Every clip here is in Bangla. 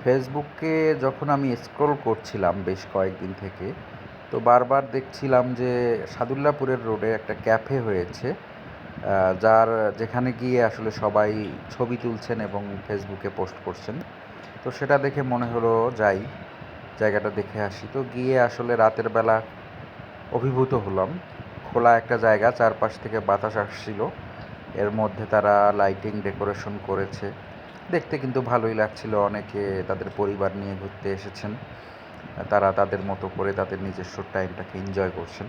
ফেসবুকে যখন আমি স্ক্রল করছিলাম বেশ কয়েকদিন থেকে, তো বারবার দেখছিলাম যে সাদুল্লাপুরের রোডে একটা ক্যাফে হয়েছে, যার যেখানে গিয়ে আসলে সবাই ছবি তুলছেন এবং ফেসবুকে পোস্ট করছেন। তো সেটা দেখে মনে হলো যাই, জায়গাটা দেখে আসি। তো গিয়ে আসলে রাতের বেলা অভিভূত হলাম। খোলা একটা জায়গা, চারপাশ থেকে বাতাস আসছিল, এর মধ্যে তারা লাইটিং ডেকোরেশন করেছে, দেখতে কিন্তু ভালোই লাগছিল। অনেকে তাদের পরিবার নিয়ে ঘুরতে এসেছেন, তারা তাদের মতো করে তাদের নিজস্ব টাইমটাকে এনজয় করছেন।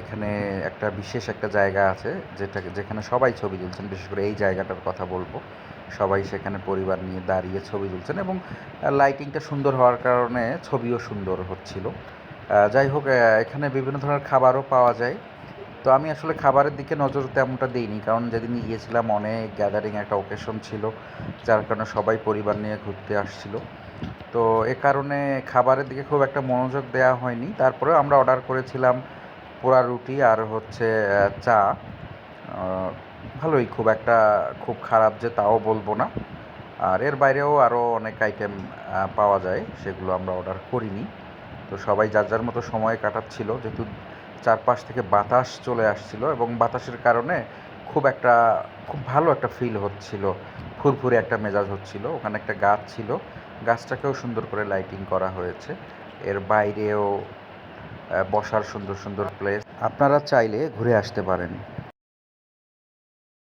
এখানে একটা বিশেষ একটা জায়গা আছে যেখানে সবাই ছবি তুলছেন, বিশেষ করে এই জায়গাটার কথা বলবো। সবাই সেখানে পরিবার নিয়ে দাঁড়িয়ে ছবি তুলছেন এবং লাইটিংটা সুন্দর হওয়ার কারণে ছবিও সুন্দর হচ্ছিল। যাই হোক, এখানে বিভিন্ন ধরনের খাবারও পাওয়া যায়। তো আমি আসলে খাবারের দিকে নজর তেমনটা দিইনি, কারণ যেদিন গিয়েছিলাম অনেক গ্যাদারিং একটা ওকেশন ছিল, যার কারণে সবাই পরিবার নিয়ে ঘুরতে আসছিল। তো এ কারণে খাবারের দিকে খুব একটা মনোযোগ দেওয়া হয়নি। তারপরেও আমরা অর্ডার করেছিলাম পোড়া রুটি আর হচ্ছে চা। ভালোই, খুব খারাপ যে তাও বলবো না। আর এর বাইরেও আরও অনেক আইটেম পাওয়া যায়, সেগুলো আমরা অর্ডার করিনি। তো সবাই যার যার মতো সময় কাটাচ্ছিল, যেহেতু চারপাশ থেকে বাতাস চলে আসছিল এবং বাতাসের কারণে খুব ভালো একটা ফিল হচ্ছিল, ফুরফুরে একটা মেজাজ হচ্ছিল। ওখানে একটা গাছ ছিল, গাছটাকেও সুন্দর করে লাইটিং করা হয়েছে। এর বাইরেও বসার সুন্দর সুন্দর প্লেস, আপনারা চাইলে ঘুরে আসতে পারেন।